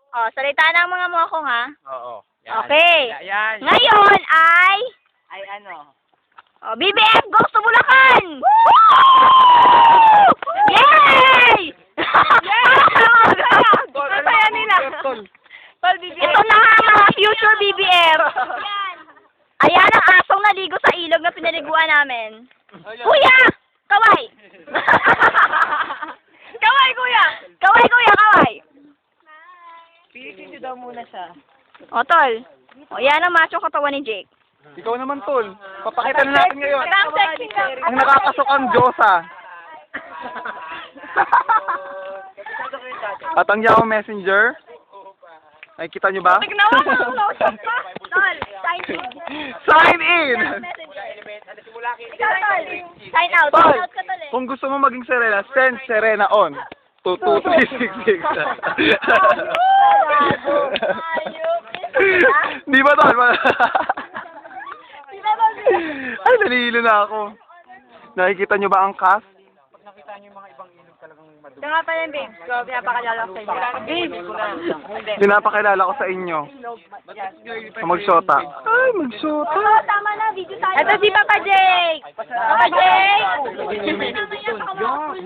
Oh, salita na ang mga mokong ha. Oo. Okay. Yan. Ngayon ay... Ay ano? Oh, BBM goes to Bulacan! Yay! Masaya nila. Ito na nga mga future BBM. Ayan ang asong naligo sa ilog na pinaliguan namin. Kuya! Kaway! Kaway, kuya! Kaway, kuya, kaway! Pilitin niyo daw muna siya. O, tol. O, yan ang macho katawan ni Jake. Ikaw naman, Tol. Papakita na natin ngayon. Ang sexy ka. Ang nakakasok ang Diyosa. At ang Yahoo Messenger. Nakikita nyo ba? Tignan mo, close-up ka. Tol, sign in. Sign in! Ikaw, tol. Sign out. Tol, Sign out ka, tol eh. kung gusto mo maging Serena, send Serena on to 2366. Di ba, Tol? Ay, nalihilo na ako. Nakikita nyo ba ang cast? Ito nga pala yung babes ko. Pinapakilala ko sa inyo. Babes! Pinapakilala ko sa inyo. Magshota. Ay, magshota. Oo, tama na. Video tayo. Ito si Papa Jake. Papa Jake!